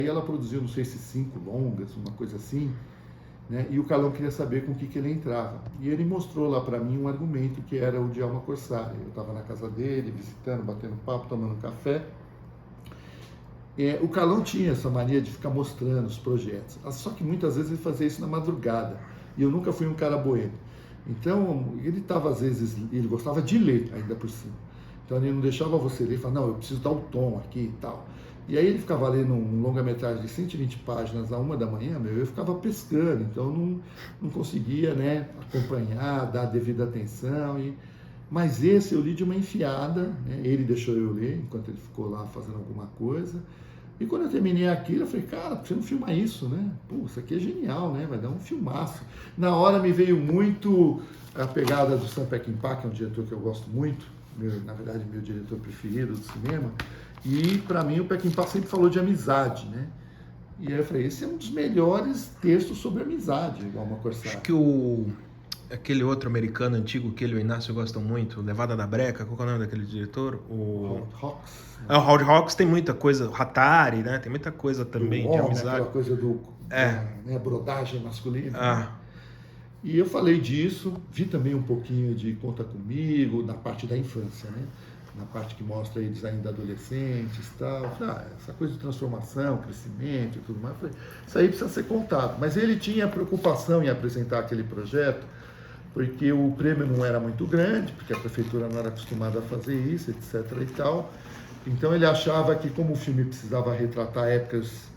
Aí ela produziu, não sei se 5 longas, uma coisa assim, né? E o Calão queria saber com o que ele entrava. E ele mostrou lá para mim um argumento que era o de Alma Corsari. Eu estava na casa dele, visitando, batendo papo, tomando café. O Calão tinha essa mania de ficar mostrando os projetos. Só que muitas vezes ele fazia isso na madrugada. E eu nunca fui um cara boêmio. Então, ele estava, às vezes, ele gostava de ler ainda por cima. Então, ele não deixava você ler e falava, não, eu preciso dar o tom aqui e tal. E aí ele ficava lendo um longa-metragem de 120 páginas à 1 da manhã, eu ficava pescando, então não conseguia, né, acompanhar, dar a devida atenção. Mas esse eu li de uma enfiada, né, ele deixou eu ler enquanto ele ficou lá fazendo alguma coisa. E quando eu terminei aquilo, eu falei, cara, por que você não filma isso, né? Pô, isso aqui é genial, né? Vai dar um filmaço. Na hora me veio muito a pegada do Sam Peckinpah, que é um diretor que eu gosto muito, na verdade, meu diretor preferido do cinema. E, para mim, o Peckinpah sempre falou de amizade, né? E aí eu falei, esse é um dos melhores textos sobre amizade, igual uma Corsari. Acho que aquele outro americano antigo que ele e o Inácio gostam muito, Levada da Breca, qual é o nome daquele diretor? Howard Hawks. O Howard Hawks tem muita coisa, o Hatari, né? Tem muita coisa também de amizade. Aquela coisa né, brodagem masculina. Né? E eu falei disso, vi também um pouquinho de Conta Comigo, na parte da infância, né? Na parte que mostra eles ainda adolescentes e tal. Essa coisa de transformação, crescimento e tudo mais. Falei, isso aí precisa ser contado. Mas ele tinha preocupação em apresentar aquele projeto, porque o prêmio não era muito grande, porque a prefeitura não era acostumada a fazer isso, etc. e tal. Então ele achava que, como o filme precisava retratar épocas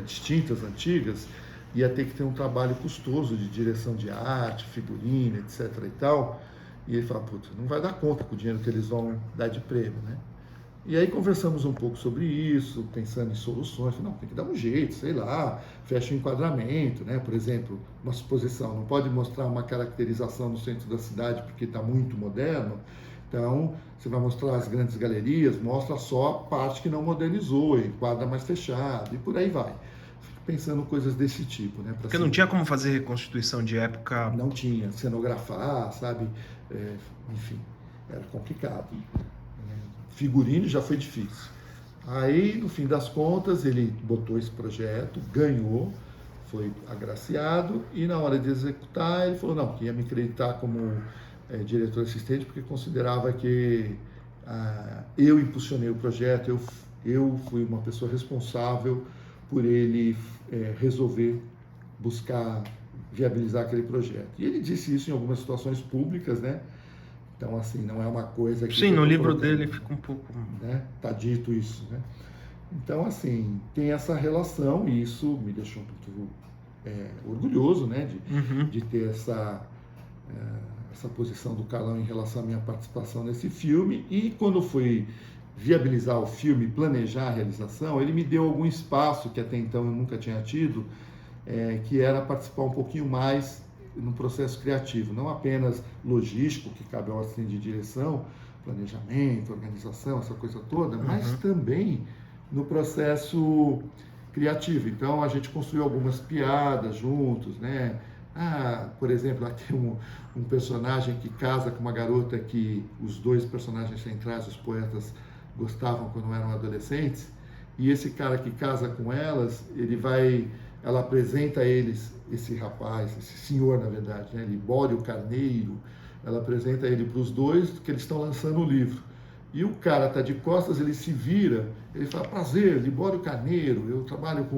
distintas, antigas, ia ter que ter um trabalho custoso de direção de arte, figurino, etc. e tal. E ele falou, putz, não vai dar conta com o dinheiro que eles vão dar de prêmio, né? E aí conversamos um pouco sobre isso, pensando em soluções. Falei, não, tem que dar um jeito, sei lá, fecha o enquadramento, né? Por exemplo, uma suposição, não pode mostrar uma caracterização no centro da cidade porque está muito moderno. Então, você vai mostrar as grandes galerias, mostra só a parte que não modernizou, enquadra mais fechado, e por aí vai. Pensando coisas desse tipo, né? Porque não tinha como fazer reconstituição de época. Não tinha, cenografar, sabe? Enfim, era complicado. Figurino já foi difícil. Aí, no fim das contas, ele botou esse projeto, ganhou, foi agraciado, e na hora de executar, ele falou, não, que ia me acreditar como diretor assistente, porque considerava que eu impulsionei o projeto, eu fui uma pessoa responsável por ele resolver buscar viabilizar aquele projeto. E ele disse isso em algumas situações públicas, né? Então, assim, não é uma coisa que... Sim, no livro dele fica um pouco... Né? Tá dito isso, né? Então, assim, tem essa relação e isso me deixou muito orgulhoso, né? De ter essa posição do Calão em relação à minha participação nesse filme. E quando fui viabilizar o filme, planejar a realização, ele me deu algum espaço que até então eu nunca tinha tido, que era participar um pouquinho mais no processo criativo, não apenas logístico, que cabe ao assistente de direção, planejamento, organização, essa coisa toda, mas também no processo criativo. Então, a gente construiu algumas piadas juntos, né? Por exemplo, aqui um personagem que casa com uma garota que os dois personagens centrais, os poetas, gostavam quando eram adolescentes, e esse cara que casa com elas, ela apresenta a eles, esse rapaz, esse senhor, na verdade, né, Libório Carneiro, ela apresenta ele para os dois, que eles estão lançando o livro. E o cara está de costas, ele se vira, ele fala, prazer, Libório Carneiro, eu trabalho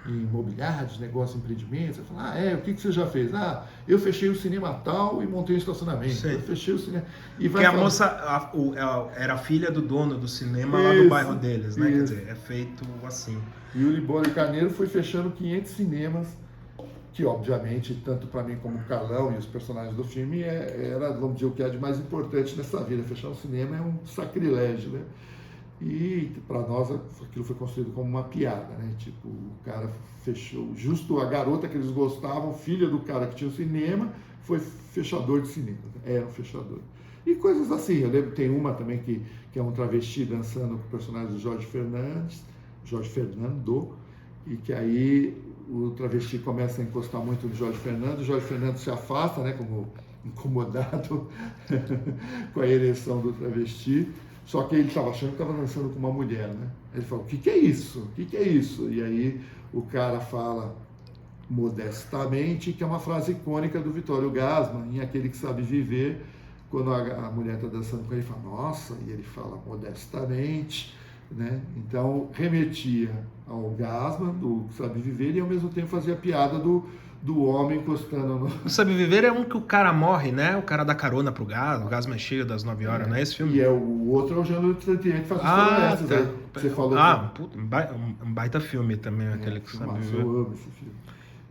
em imobiliários, negócio, empreendimentos. Ele fala, o que você já fez? Eu fechei o cinema tal e montei um estacionamento. Sim. Eu fechei o cinema... Porque a moça era filha do dono do cinema lá do bairro deles, né? Quer dizer, é feito assim. E o Libório Carneiro foi fechando 500 cinemas, que obviamente, tanto para mim como o Calão e os personagens do filme, era, vamos dizer, o que é de mais importante nessa vida. Fechar um cinema é um sacrilégio, né? E para nós aquilo foi construído como uma piada, né? Tipo, o cara fechou, justo a garota que eles gostavam, filha do cara que tinha o cinema, foi fechador de cinema, era um fechador. E coisas assim, eu lembro que tem uma também que é um travesti dançando com o personagem do Jorge Fernando, e que aí o travesti começa a encostar muito no Jorge Fernando, o Jorge Fernando se afasta, né, como incomodado com a ereção do travesti, Só que ele estava achando que estava dançando com uma mulher, né? Ele falou, o que é isso? O que é isso? E aí o cara fala modestamente, que é uma frase icônica do Vittorio Gassman, em Aquele que Sabe Viver, quando a mulher está dançando com ele, ele fala, nossa, e ele fala modestamente, né? Então remetia ao Gassman, do que Sabe Viver, e ao mesmo tempo fazia piada do homem encostando no... O Sabe Viver é um que o cara morre, né? O cara dá carona pro Gassman, o Gassman é cheio das 9 horas, não é esse filme? E o outro é o Jean Luc Tretier, que faz história tá. aí. Você falou um baita filme também, aquele que Sabe Viver. Eu amo esse filme.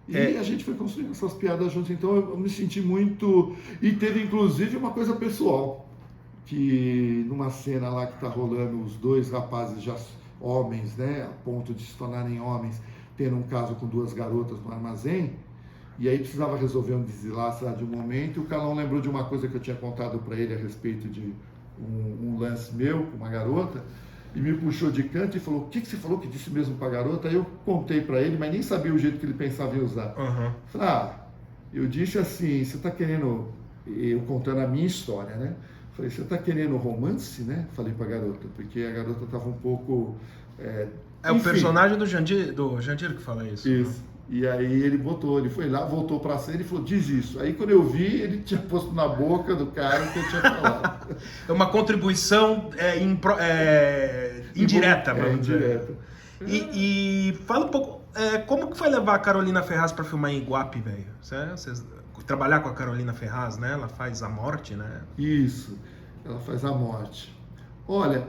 E a gente foi construindo essas piadas juntos, então eu me senti muito... E teve inclusive uma coisa pessoal, que numa cena lá que tá rolando os dois rapazes já homens, né, a ponto de se tornarem homens, tendo um caso com duas garotas no armazém, e aí precisava resolver um desenlace lá de um momento, e o Calão lembrou de uma coisa que eu tinha contado para ele a respeito de um lance meu com uma garota, e me puxou de canto e falou, o que você falou que disse mesmo para a garota? Aí eu contei para ele, mas nem sabia o jeito que ele pensava em usar. Uhum. Falei, eu disse assim, você está querendo, eu contando a minha história, né? Falei, você está querendo romance, né? Falei para a garota, porque a garota estava um pouco... enfim, o personagem do Jandir que fala isso. Isso. Né? E aí ele foi lá, voltou pra cena e falou, diz isso. Aí quando eu vi, ele tinha posto na boca do cara o que eu tinha falado. É uma contribuição indireta, vamos dizer. E fala um pouco, como que foi levar a Carolina Ferraz para filmar em Iguape, velho? Trabalhar com a Carolina Ferraz, né? Ela faz A Morte, né? Isso, ela faz A Morte. Olha,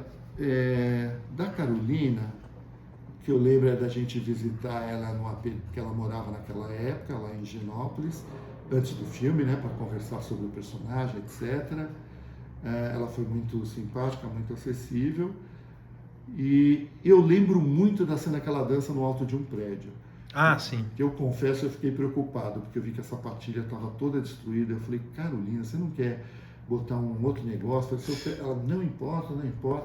da Carolina... que eu lembro é da gente visitar ela no AP, porque ela morava naquela época, lá em Higienópolis, antes do filme, né, para conversar sobre o personagem, etc. Ela foi muito simpática, muito acessível. E eu lembro muito da cena que ela dança no alto de um prédio. Sim. Que eu confesso, eu fiquei preocupado, porque eu vi que a sapatilha estava toda destruída. Eu falei, Carolina, você não quer botar um outro negócio? Ela, não importa,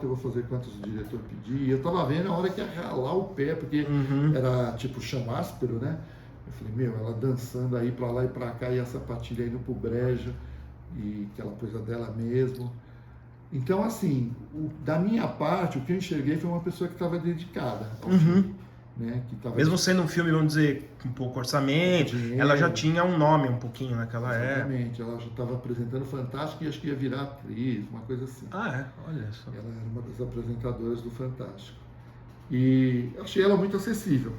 eu vou fazer quantos o diretor pedir. E eu estava vendo a hora que ia ralar o pé, porque era tipo chão áspero, né? Eu falei, ela dançando aí para lá e para cá, e a sapatilha indo pro brejo, e aquela coisa dela mesmo. Então, assim, da minha parte, o que eu enxerguei foi uma pessoa que estava dedicada ao filme. Né, que tava... Mesmo sendo um filme, vamos dizer, com pouco orçamento, ela já tinha um nome um pouquinho naquela época. Exatamente, ela já estava apresentando Fantástico e acho que ia virar atriz, uma coisa assim. Olha só. Ela era uma das apresentadoras do Fantástico. E achei ela muito acessível.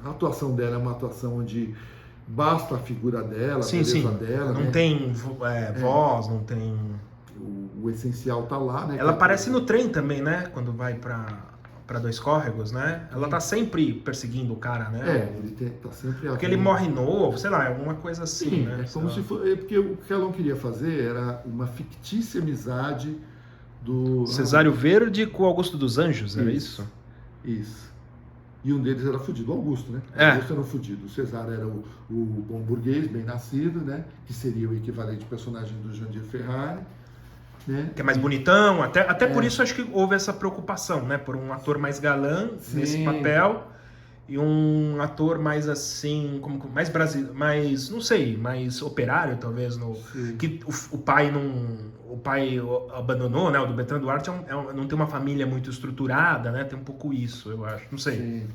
A atuação dela é uma atuação onde basta a figura dela, a beleza dela. Não tem voz, não tem... O essencial tá lá, né? Ela aparece no trem também, né? Quando vai para Dois Córregos, né? Ela tá sempre perseguindo o cara, né? Ele tá sempre... Porque ele morre novo, sei lá, alguma coisa assim, sim, né? É como se fosse... Porque o que ela não queria fazer era uma fictícia amizade do... Cesário Verde com Augusto dos Anjos, era isso? Isso. E um deles era fudido, o Augusto, né? O Augusto era um fudido. O Cesário era o bom burguês, bem nascido, né? Que seria o equivalente personagem do Jandir Ferrari. Né? Que é mais bonitão, até por isso acho que houve essa preocupação, né? Por um ator mais galã nesse papel e um ator mais assim, mais brasileiro, mais, não sei, mais operário talvez, que o pai abandonou, né? O do Bertrand Duarte não tem uma família muito estruturada, né? Tem um pouco isso, eu acho, não sei. Sim.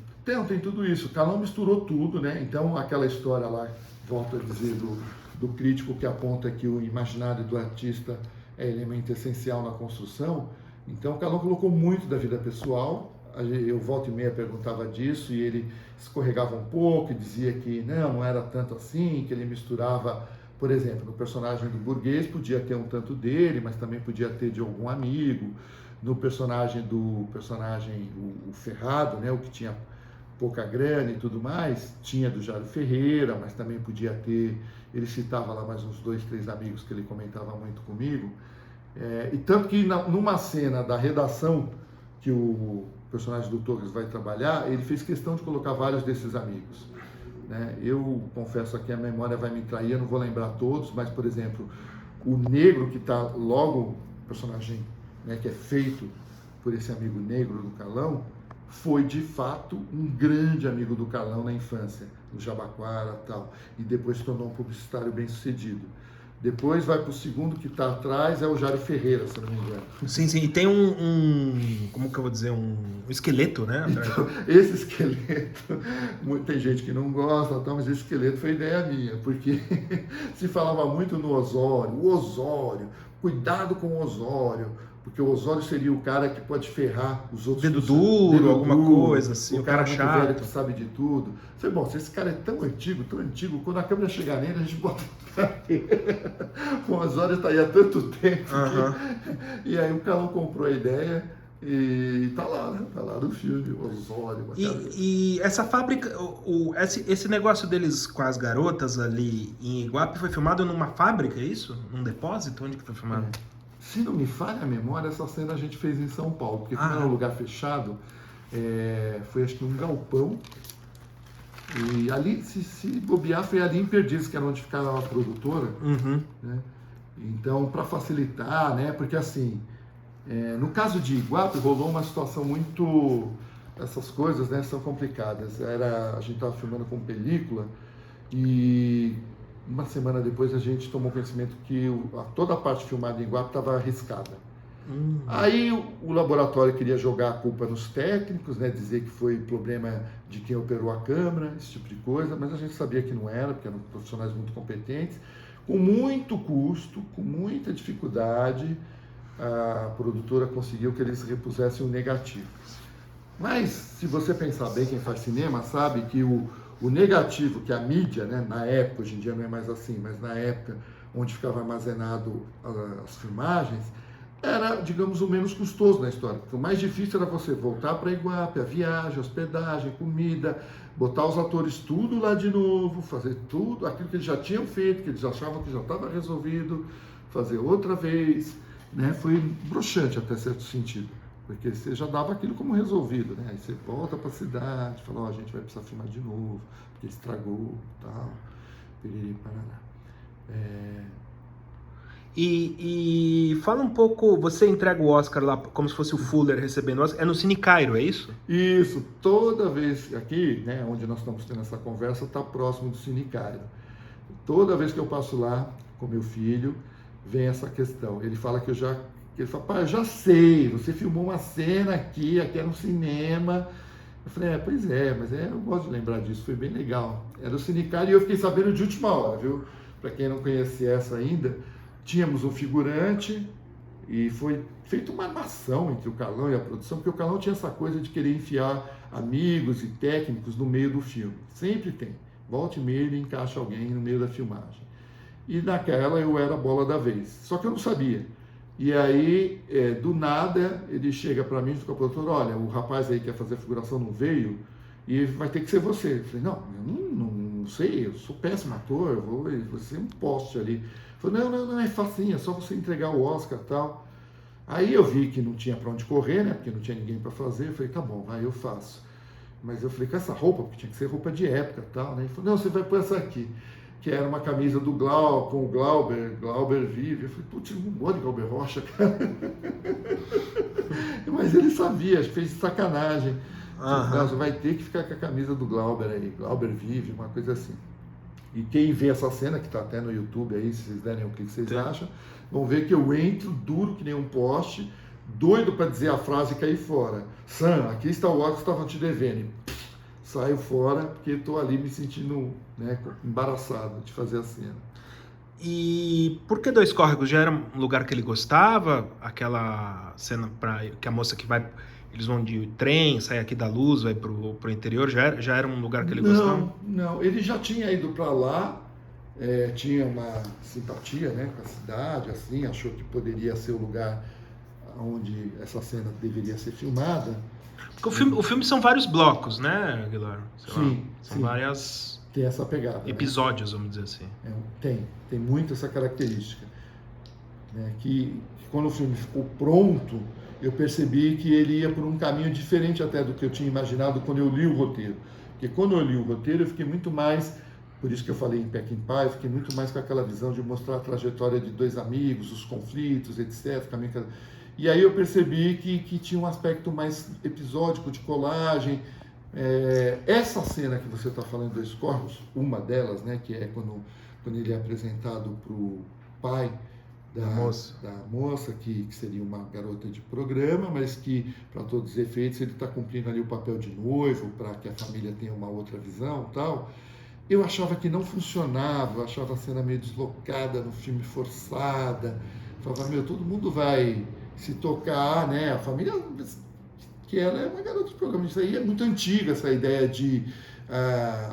Tem tudo isso. O Calão misturou tudo, né? Então aquela história lá, volto a dizer, do crítico que aponta que o imaginário do artista é elemento essencial na construção. Então o Calão colocou muito da vida pessoal. Eu volta e meia perguntava disso e ele escorregava um pouco e dizia que não era tanto assim, que ele misturava, por exemplo, no personagem do burguês podia ter um tanto dele, mas também podia ter de algum amigo. No personagem o Ferrado, né, o que tinha pouca grana e tudo mais, tinha do Jário Ferreira, mas também podia ter, ele citava lá mais uns 2, 3 amigos que ele comentava muito comigo, e tanto que numa cena da redação que o personagem do Torres vai trabalhar, ele fez questão de colocar vários desses amigos, né? Eu confesso que a memória vai me trair, eu não vou lembrar todos, mas por exemplo, o negro que está logo, o personagem, né, que é feito por esse amigo negro do Calão, foi de fato um grande amigo do Calão na infância, no Jabaquara e tal, e depois se tornou um publicitário bem sucedido. Depois vai para o segundo que está atrás, é o Jário Ferreira, se não me engano. Sim, sim. E tem como que eu vou dizer? Um esqueleto, né? Então, esse esqueleto, tem gente que não gosta, mas esse esqueleto foi ideia minha, porque se falava muito no Osório, o Osório, cuidado com o Osório, porque o Osório seria o cara que pode ferrar os outros. Dedo duro, alguma coisa assim, o cara muito chato. velho que sabe de tudo. Eu falei, bom, se esse cara é tão antigo, quando a câmera chegar nele, a gente bota o Osório está aí há tanto tempo. E aí o Calão comprou a ideia e tá lá, né? Tá lá no filme, o Osório. E essa fábrica, esse negócio deles com as garotas ali em Iguape foi filmado numa fábrica, é isso? Num depósito? Onde que foi filmado? Se não me falha a memória, essa cena a gente fez em São Paulo, porque como era um lugar fechado, foi acho que um galpão. E ali, se bobear, foi ali em Perdizes, que era onde ficava a produtora. Né? Então, para facilitar, né? Porque assim, no caso de Iguape, rolou uma situação muito... Essas coisas, né, são complicadas. A gente estava filmando com película e uma semana depois a gente tomou conhecimento que toda a parte filmada em Iguape estava arriscada. Aí o laboratório queria jogar a culpa nos técnicos, né, dizer que foi problema de quem operou a câmera, esse tipo de coisa, mas a gente sabia que não era, porque eram profissionais muito competentes. Com muito custo, com muita dificuldade, a produtora conseguiu que eles repusessem o negativo. Mas, se você pensar bem, quem faz cinema sabe que o negativo, que a mídia, né, na época, hoje em dia não é mais assim, mas na época onde ficava armazenado as filmagens, era, digamos, o menos custoso na história. Porque o mais difícil era você voltar para Iguape, a viagem, hospedagem, comida, botar os atores tudo lá de novo, fazer tudo, aquilo que eles já tinham feito, que eles achavam que já estava resolvido, fazer outra vez, né? Foi broxante até certo sentido, porque você já dava aquilo como resolvido, né? Aí você volta para a cidade, fala, ó, a gente vai precisar filmar de novo, porque estragou, tal, piriri, parará. E fala um pouco, você entrega o Oscar lá como se fosse o Fuller recebendo o Oscar, é no Cine Cairo, é isso? Isso, toda vez aqui, né, onde nós estamos tendo essa conversa, está próximo do Cine Cairo. Toda vez que eu passo lá com meu filho, vem essa questão. Ele fala que ele fala, pai, eu já sei, você filmou uma cena aqui era um cinema. Eu falei, pois é, mas eu gosto de lembrar disso, foi bem legal. Era o Cine Cairo e eu fiquei sabendo de última hora, viu? Para quem não conhece essa ainda, tínhamos um figurante e foi feita uma armação entre o Calão e a produção, porque o Calão tinha essa coisa de querer enfiar amigos e técnicos no meio do filme. Sempre tem. Volta e meia ele encaixa alguém no meio da filmagem. E naquela eu era a bola da vez. Só que eu não sabia. E aí, do nada, ele chega para mim junto com a produtora, olha, o rapaz aí que quer fazer a figuração não veio e vai ter que ser você. Eu falei, não, eu não sei, eu sou péssimo ator, eu vou ser um poste ali. Falei, não, é facinho, é só você entregar o Oscar e tal. Aí eu vi que não tinha para onde correr, né, porque não tinha ninguém para fazer. Eu falei, tá bom, vai, eu faço. Mas eu falei, com essa roupa, porque tinha que ser roupa de época e tal, né? Ele falou, não, você vai pôr essa aqui, que era uma camisa do com o Glauber vive. Eu falei, putz, não gosto de Glauber Rocha, cara. Mas ele sabia, fez sacanagem. Você vai ter que ficar com a camisa do Glauber aí, Glauber vive, uma coisa assim. E quem vê essa cena, que está até no YouTube aí, se vocês derem o que vocês acham, vão ver que eu entro duro que nem um poste, doido para dizer a frase e cair fora. Sam, aqui está o Oscar que estavam te devendo. Saio fora porque estou ali me sentindo, né, embaraçado de fazer a cena. E por que Dois Córregos? Já era um lugar que ele gostava? Aquela cena que a moça que vai... Eles vão de trem, sai aqui da Luz, vai pro interior, já era um lugar que ele gostava? Não, ele já tinha ido para lá, tinha uma simpatia, né, com a cidade, assim, achou que poderia ser o lugar onde essa cena deveria ser filmada. Porque o filme são vários blocos, né, Aguilar? Sim. Várias... Tem essa pegada. Episódios, né? Vamos dizer assim. Tem muito essa característica. Né, que quando o filme ficou pronto, eu percebi que ele ia por um caminho diferente até do que eu tinha imaginado quando eu li o roteiro. Porque quando eu li o roteiro, eu fiquei muito mais, por isso que eu falei em Peckinpah, eu fiquei muito mais com aquela visão de mostrar a trajetória de dois amigos, os conflitos, etc. E aí eu percebi que tinha um aspecto mais episódico, de colagem. Essa cena que você está falando, Dois Córregos, uma delas, né, que é quando ele é apresentado pai da moça que seria uma garota de programa, mas que, para todos os efeitos, ele está cumprindo ali o papel de noivo, para que a família tenha uma outra visão e tal. Eu achava que não funcionava, eu achava a cena meio deslocada, no filme forçada. Eu falava, todo mundo vai se tocar, né? A família, que ela é uma garota de programa, isso aí é muito antiga, essa ideia de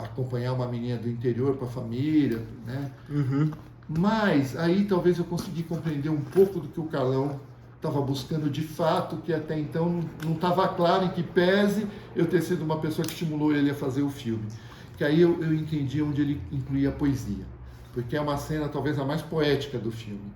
acompanhar uma menina do interior para a família, né? Uhum. Mas aí talvez eu consegui compreender um pouco do que o Carlão estava buscando de fato, que até então não estava claro, em que pese eu ter sido uma pessoa que estimulou ele a fazer o filme. Que aí eu entendi onde ele incluía a poesia, porque é uma cena talvez a mais poética do filme,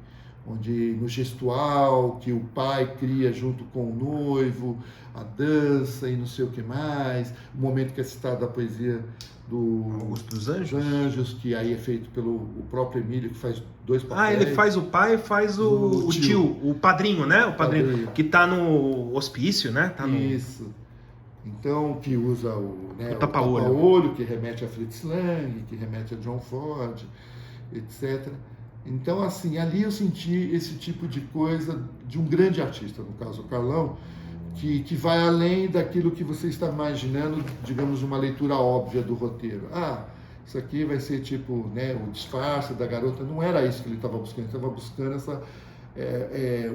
onde no gestual que o pai cria junto com o noivo, a dança e não sei o que mais, o momento que é citado a poesia do Augusto dos Anjos, que aí é feito pelo o próprio Emílio, que faz 2 papéis. Ele faz o pai e faz o tio, o padrinho, né? O padrinho que tá no hospício, né? Tá Isso. Então, que usa o o tapa-olho. tapa-olho, que remete a Fritz Lang, que remete a John Ford, etc. Então, assim, ali eu senti esse tipo de coisa de um grande artista, no caso o Carlão, que vai além daquilo que você está imaginando, digamos, uma leitura óbvia do roteiro. Isso aqui vai ser tipo, né, o disfarce da garota. Não era isso que ele estava buscando. Ele estava buscando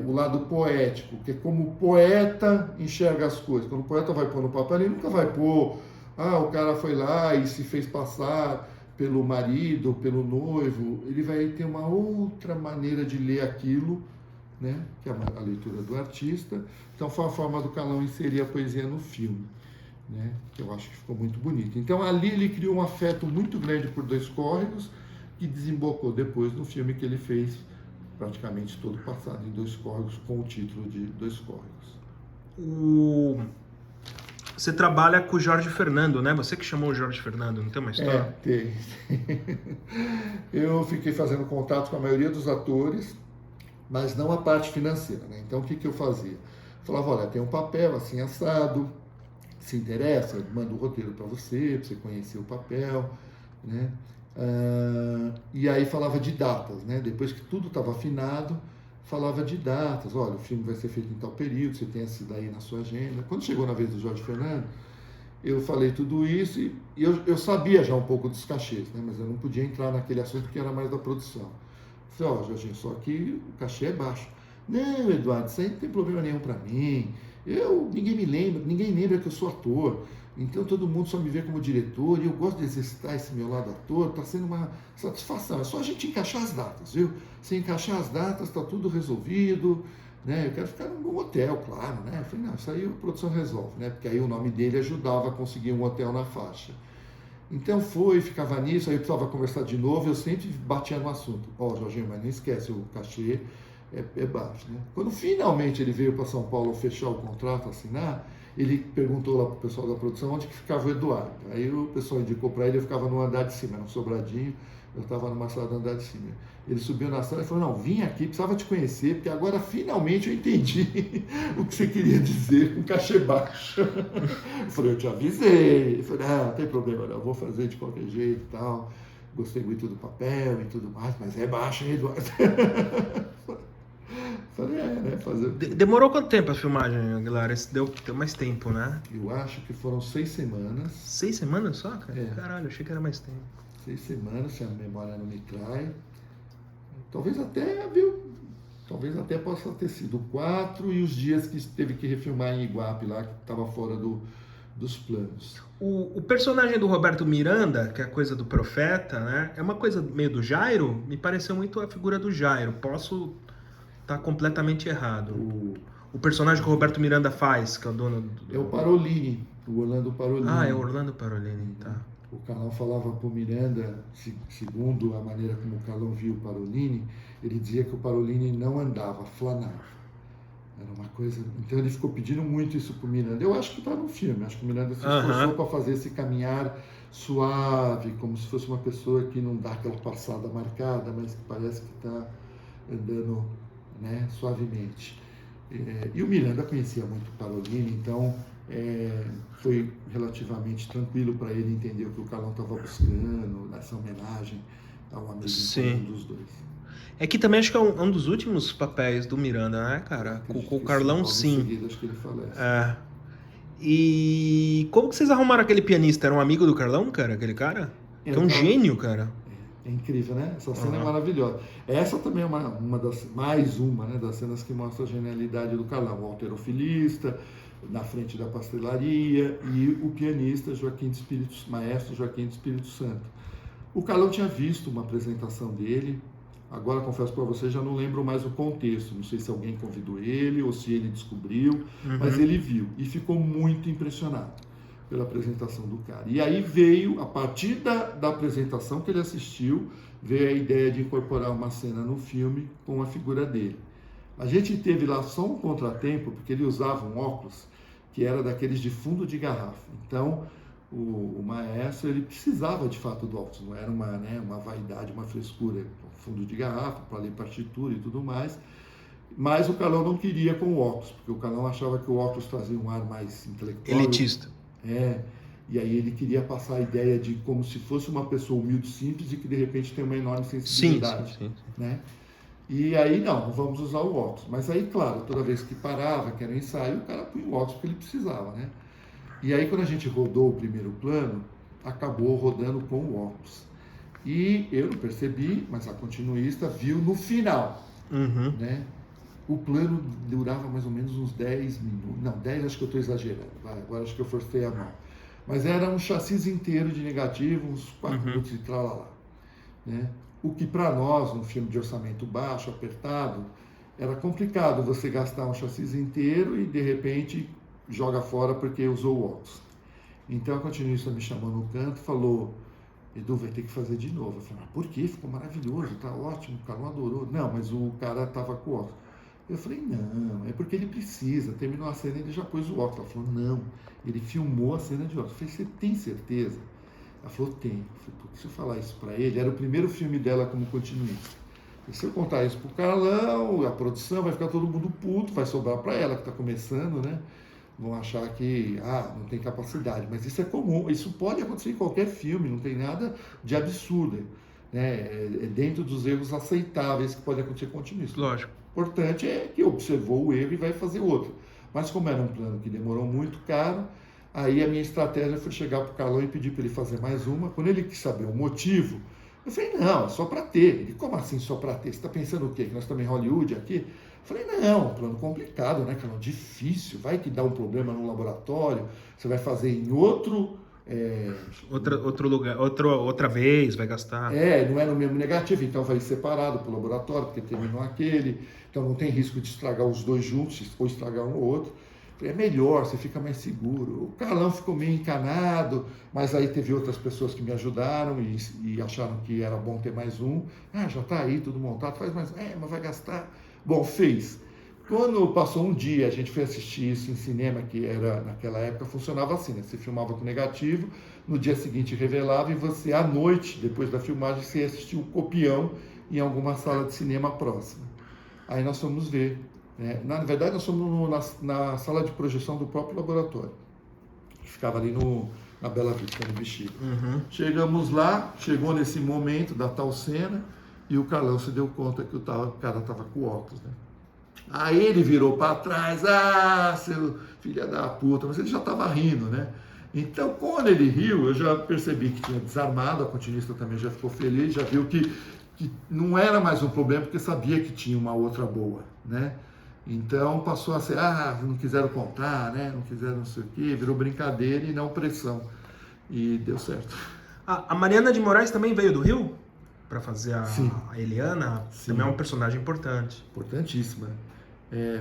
o lado poético, que é como o poeta enxerga as coisas. Quando o poeta vai pôr no papel, ele nunca vai pôr, o cara foi lá e se fez passar pelo marido, pelo noivo. Ele vai ter uma outra maneira de ler aquilo, né, que é a leitura do artista. Então foi a forma do Carlão inserir a poesia no filme, né, que eu acho que ficou muito bonito. Então ali ele criou um afeto muito grande por Dois Córregos, que desembocou depois no filme que ele fez, praticamente todo passado em Dois Córregos, com o título de Dois Córregos. Você trabalha com o Jorge Fernando, né? Você que chamou o Jorge Fernando, não tem uma história? Tem. Eu fiquei fazendo contato com a maioria dos atores, mas não a parte financeira, né? Então o que eu fazia? Falava, olha, tem um papel assim assado, se interessa, eu mando o roteiro para você conhecer o papel, né? E aí falava de datas, né? Depois que tudo estava afinado, falava de datas. Olha, o filme vai ser feito em tal período, você tem essa daí na sua agenda. Quando chegou na vez do Jorge Fernando, eu falei tudo isso e eu sabia já um pouco dos cachês, né? Mas eu não podia entrar naquele assunto que era mais da produção. Falei, Jorginho, só que o cachê é baixo. Não, Eduardo, isso aí não tem problema nenhum para mim. Ninguém lembra que eu sou ator. Então todo mundo só me vê como diretor e eu gosto de exercitar esse meu lado ator. Está sendo uma satisfação. É só a gente encaixar as datas, viu? Se encaixar as datas, está tudo resolvido. Né? Eu quero ficar num hotel, claro. Né? Eu falei, não, isso aí a produção resolve, né? Porque aí o nome dele ajudava a conseguir um hotel na faixa. Então ficava nisso, aí eu precisava conversar de novo, eu sempre batia no assunto. Jorginho, mas não esquece, o cachê é baixo, né? Quando finalmente ele veio para São Paulo fechar o contrato, assinar, ele perguntou lá para o pessoal da produção onde que ficava o Eduardo. Aí o pessoal indicou para ele, eu ficava no andar de cima, era um sobradinho, eu estava numa sala do andar de cima. Ele subiu na sala e falou, não, vim aqui, precisava te conhecer, porque agora finalmente eu entendi o que você queria dizer com cachê baixo. Eu falei, eu te avisei. Ele falou, não tem problema, não, eu vou fazer de qualquer jeito e tal. Gostei muito do papel e tudo mais, mas é baixo, hein, Eduardo? Falei, né? Demorou quanto tempo a filmagem, Aguilar? Deu mais tempo, né? Eu acho que foram 6 semanas. 6 semanas só, cara? Caralho, achei que era mais tempo. 6 semanas, se a memória não me trai. Talvez até possa ter sido 4 e os dias que teve que refilmar em Iguape lá, que estava fora dos planos. O personagem do Roberto Miranda, que é a coisa do profeta, né? É uma coisa meio do Jairo? Me pareceu muito a figura do Jairo. Posso estar completamente errado. O personagem que o Roberto Miranda faz, que é o dono do... É o Parolini, o Orlando Parolini. É o Orlando Parolini, tá. O Carlão falava para o Miranda, segundo a maneira como o Carlão viu o Parolini, ele dizia que o Parolini não andava, flanava. Era uma coisa... Então ele ficou pedindo muito isso para o Miranda. Eu acho que está no filme, acho que o Miranda se esforçou para fazer esse caminhar suave, como se fosse uma pessoa que não dá aquela passada marcada, mas que parece que está andando, né, suavemente. E o Miranda conhecia muito o Parolini, então foi relativamente tranquilo para ele entender o que o Carlão estava buscando, nessa homenagem ao amigo comum dos dois. É que também acho que é um dos últimos papéis do Miranda, né, cara? Com o Carlão, sim. Seguida, acho que ele falece. É. E como que vocês arrumaram aquele pianista? Era um amigo do Carlão, cara? Aquele cara? Que é um gênio, cara. É incrível, né? Essa cena é maravilhosa. Essa também é mais uma, né, das cenas que mostra a genialidade do Carlão. O halterofilista, na frente da pastelaria, e o pianista maestro Joaquim de Espírito Santo. O Carlão tinha visto uma apresentação dele, agora confesso para você, já não lembro mais o contexto, não sei se alguém convidou ele ou se ele descobriu, mas ele viu e ficou muito impressionado pela apresentação do cara. E aí veio, a partir da apresentação que ele assistiu, veio a ideia de incorporar uma cena no filme com a figura dele. A gente teve lá só um contratempo, porque ele usava um óculos que era daqueles de fundo de garrafa. Então, o maestro, ele precisava de fato do óculos, não era uma vaidade, uma frescura, fundo de garrafa, para ler partitura e tudo mais. Mas o Carlão não queria com o óculos, porque o Carlão achava que o óculos trazia um ar mais intelectual. Elitista. E aí ele queria passar a ideia de como se fosse uma pessoa humilde, simples e que de repente tem uma enorme sensibilidade. Sim. Né? E aí, não vamos usar o óculos. Mas aí, claro, toda vez que parava, que era um ensaio, o cara punha o óculos porque ele precisava, né? E aí, quando a gente rodou o primeiro plano, acabou rodando com o óculos. E eu não percebi, mas a continuista viu no final, né? O plano durava mais ou menos uns 10 minutos. Não, 10 acho que eu estou exagerando. Agora acho que eu forcei a mão. Mas era um chassi inteiro de negativo, uns 4 minutos de tralalá. Né? O que para nós, um filme de orçamento baixo, apertado, era complicado você gastar um chassi inteiro e de repente joga fora porque usou o óculos. Então a continuista me chamou no canto e falou: Edu, vai ter que fazer de novo. Eu falei: por quê? Ficou maravilhoso, tá ótimo, o cara não adorou. Não, mas o cara estava com o óculos. Eu falei: não, é porque ele precisa. Terminou a cena e ele já pôs o óculos. Ela falou: não, ele filmou a cena de óculos. Eu falei: você tem certeza? Ela falou: tenho. Eu falei: por que se eu falar isso para ele? Era o primeiro filme dela como continuista. E se eu contar isso pro Carlão, a produção, vai ficar todo mundo puto, vai sobrar para ela que está começando, né? Vão achar que não tem capacidade. Mas isso é comum, isso pode acontecer em qualquer filme, não tem nada de absurdo. Né? É dentro dos erros aceitáveis que pode acontecer continuista. Lógico. O importante é que observou o erro e vai fazer outro. Mas como era um plano que demorou muito caro, aí a minha estratégia foi chegar para o Carlão e pedir para ele fazer mais uma. Quando ele quis saber o motivo, eu falei: não, é só para ter. Ele: como assim só para ter? Você está pensando o quê? Que nós estamos em Hollywood aqui? Eu falei: não, um plano complicado, né, Carlão? Difícil, vai que dá um problema no laboratório, você vai fazer em outro... Outro lugar, outra vez vai gastar. Não é no mesmo negativo, então vai separado para o laboratório, porque terminou aquele, então não tem risco de estragar os dois juntos, ou estragar um ou outro. É melhor, você fica mais seguro. O Carlão ficou meio encanado, mas aí teve outras pessoas que me ajudaram e acharam que era bom ter mais um. Já está aí, tudo montado, faz mais. Mas vai gastar. Bom, fez. Quando passou um dia, a gente foi assistir isso em cinema, que era, naquela época, funcionava assim, né? Você filmava com negativo, no dia seguinte revelava, e você, à noite, depois da filmagem, você assistia o copião em alguma sala de cinema próxima. Aí nós fomos ver. Né? Na verdade, nós fomos na sala de projeção do próprio laboratório, que ficava ali na Bela Vista, no Bexiga. Chegamos lá, chegou nesse momento da tal cena, e o Carlão se deu conta que o cara estava com óculos, né? Aí ele virou para trás: seu filho da puta, mas ele já estava rindo, né? Então, quando ele riu, eu já percebi que tinha desarmado, a continuista também já ficou feliz, já viu que não era mais um problema, porque sabia que tinha uma outra boa, né? Então, passou a ser: não quiseram contar, né? Não quiseram não sei o quê, virou brincadeira e não pressão. E deu certo. A Mariana de Moraes também veio do Rio? Para fazer a Eliana? Sim. Também é um personagem importante. Importantíssima.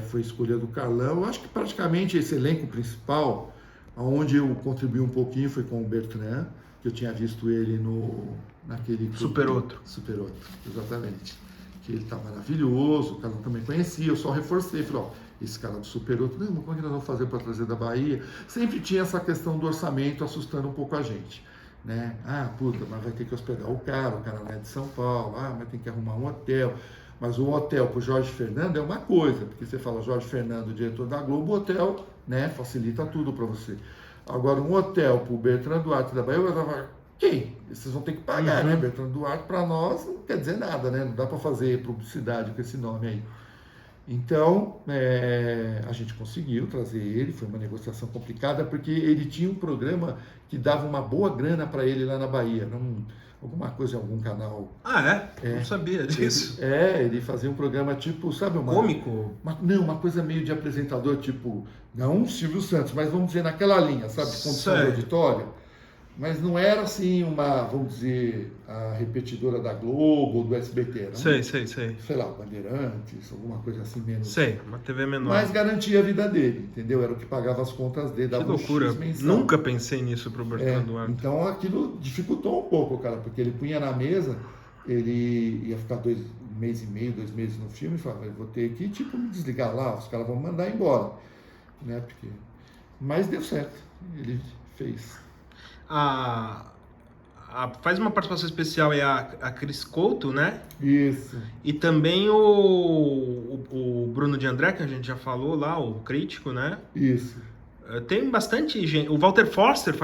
Foi escolha do Carlão. Eu acho que praticamente esse elenco principal, onde eu contribuí um pouquinho, foi com o Bertrand, que eu tinha visto ele naquele... Super Outro, exatamente. Que ele tá maravilhoso, o Carlão também conhecia, eu só reforcei, falei: esse cara do Super Outro, não, mas como é que nós vamos fazer para trazer da Bahia? Sempre tinha essa questão do orçamento assustando um pouco a gente. Né? Mas vai ter que hospedar o cara não é de São Paulo, mas tem que arrumar um hotel. Mas o hotel para o Jorge Fernando é uma coisa, porque você fala Jorge Fernando, diretor da Globo, o hotel, né, facilita tudo para você. Agora, um hotel para o Bertrand Duarte da Bahia, eu estava quem? Vocês vão ter que pagar, né? Bertrand Duarte, para nós, não quer dizer nada, né? Não dá para fazer publicidade com esse nome aí. Então, a gente conseguiu trazer ele, foi uma negociação complicada, porque ele tinha um programa que dava uma boa grana para ele lá na Bahia, alguma coisa em algum canal. Ah, é? Não sabia disso. Ele fazia um programa tipo, sabe, cômico? Uma coisa meio de apresentador, tipo, não Silvio Santos, mas vamos dizer naquela linha, sabe, de condição de auditório. Mas não era assim vamos dizer, a repetidora da Globo ou do SBT. Era sei lá, Bandeirantes, alguma coisa assim menos. Sei, uma TV menor. Mas garantia a vida dele, entendeu? Era o que pagava as contas dele, dava que loucura, nunca pensei nisso pro Bertrand Duarte. Então aquilo dificultou um pouco, cara, porque ele punha na mesa, ele ia ficar 1 mês e meio, 2 meses no filme e falava, eu vou ter que, tipo, me desligar lá, os caras vão me mandar embora, né? Mas deu certo, ele fez. Faz uma participação especial a Cris Couto, né? Isso. E também o Bruno de André, que a gente já falou lá, o crítico, né? Isso. Tem bastante gente. O Walter Foster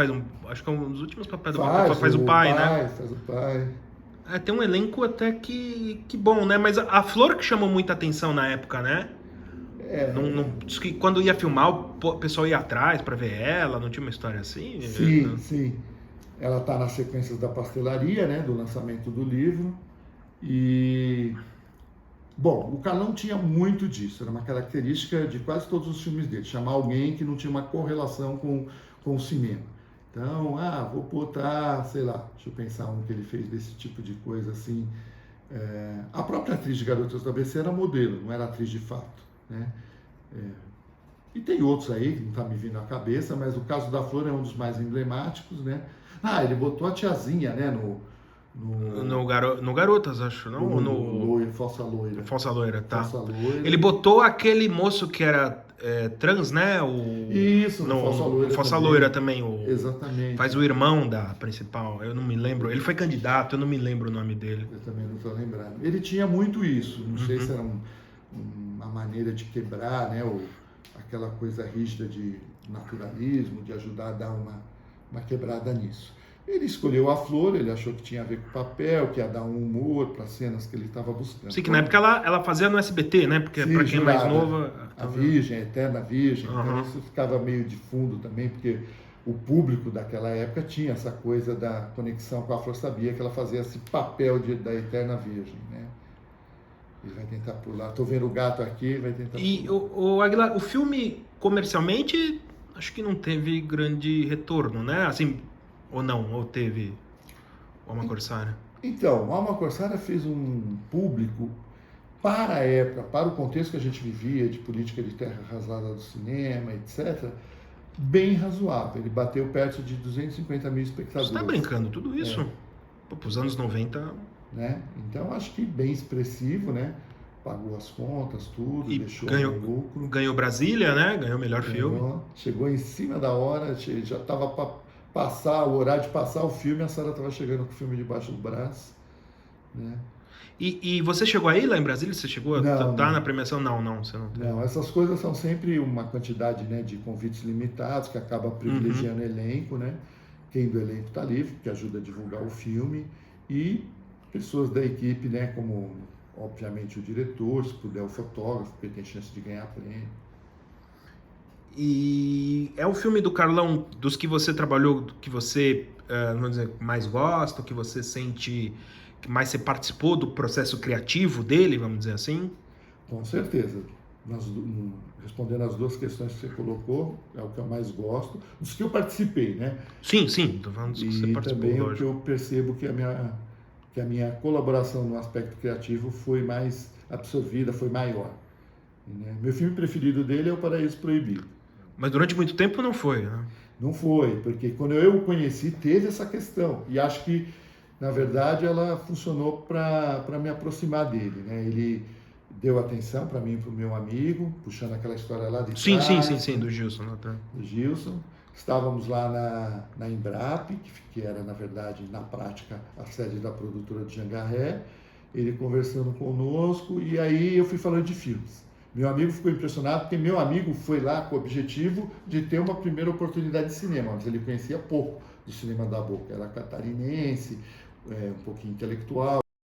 acho que é um dos últimos papéis do Walter, faz o pai, né? Faz o pai. Tem um elenco até que bom, né? Mas a Flor que chamou muita atenção na época, né? Diz que quando ia filmar, o pessoal ia atrás para ver ela, não tinha uma história assim? Sim. Ela está nas sequências da pastelaria, né, do lançamento do livro. E, bom, o Carlão tinha muito disso, era uma característica de quase todos os filmes dele, chamar alguém que não tinha uma correlação com o cinema. Então, vou botar, sei lá, deixa eu pensar um que ele fez desse tipo de coisa assim. A própria atriz de Garotas do ABC era modelo, não era atriz de fato, né? E tem outros aí que não está me vindo à cabeça, mas o caso da Flor é um dos mais emblemáticos, né? Ele botou a tiazinha, né, no Garotas, acho, não? No Falsa Loira. Falsa Loira, tá. Falsa Loira. Ele botou aquele moço que era trans, né? Isso, no Falsa Loira. Falsa Loira também. Exatamente. Faz o irmão da principal, eu não me lembro. Ele foi candidato, eu não me lembro o nome dele. Eu também não estou lembrando. Ele tinha muito isso, não sei se era uma maneira de quebrar, né, aquela coisa rígida de naturalismo, de ajudar a dar uma quebrada nisso. Ele escolheu a Flor, ele achou que tinha a ver com o papel, que ia dar um humor para as cenas que ele estava buscando. Sim, que na época ela fazia no SBT, né? Porque para quem é mais novo... A Virgem, a Eterna Virgem, então isso ficava meio de fundo também, porque o público daquela época tinha essa coisa da conexão com a Flor, sabia que ela fazia esse papel da Eterna Virgem, né? Ele vai tentar pular. Estou vendo o gato aqui, vai tentar pular. E o Aguilar, o filme comercialmente acho que não teve grande retorno, né? Assim, ou não, ou teve Alma Corsara? Então, Alma Corsara fez um público para a época, para o contexto que a gente vivia de política de terra arrasada do cinema, etc., bem razoável. Ele bateu perto de 250 mil espectadores. Você está brincando, tudo isso? Para os anos 90... Né? Então, acho que bem expressivo, né? Pagou as contas, tudo, e deixou ganhou, o lucro. Ganhou Brasília, né? Ganhou o melhor filme. Chegou em cima da hora, já estava para passar, o horário de passar o filme, a Sara estava chegando com o filme debaixo do braço, né? E você chegou aí lá em Brasília? Você chegou a estar na premiação? Não, você não tem. Não, essas coisas são sempre uma quantidade, né, de convites limitados, que acaba privilegiando o elenco, né? Quem do elenco está livre, que ajuda a divulgar o filme, e pessoas da equipe, né, como obviamente o diretor, se puder o fotógrafo, porque tem chance de ganhar prêmio. E é o filme do Carlão, dos que você trabalhou, que você, vamos dizer, mais gosta, que você sente que mais você participou do processo criativo dele, vamos dizer assim? Com certeza. Respondendo as duas questões que você colocou, é o que eu mais gosto. Dos que eu participei, né? Sim, estou falando dos que você participou. E também o que eu percebo que a minha colaboração no aspecto criativo foi mais absorvida, foi maior. Né? Meu filme preferido dele é O Paraíso Proibido. Mas durante muito tempo não foi, né? Não foi, porque quando eu o conheci, teve essa questão. E acho que, na verdade, ela funcionou para me aproximar dele, né? Ele deu atenção para mim e para o meu amigo, puxando aquela história lá de trás. Sim, do Gilson. Do Gilson. Estávamos lá na Embrap, que era, na verdade, na prática, a sede da produtora de Jangaré. Ele conversando conosco, e aí eu fui falando de filmes. Meu amigo ficou impressionado, porque meu amigo foi lá com o objetivo de ter uma primeira oportunidade de cinema, mas ele conhecia pouco, do cinema da boca. Era catarinense, um pouquinho intelectual.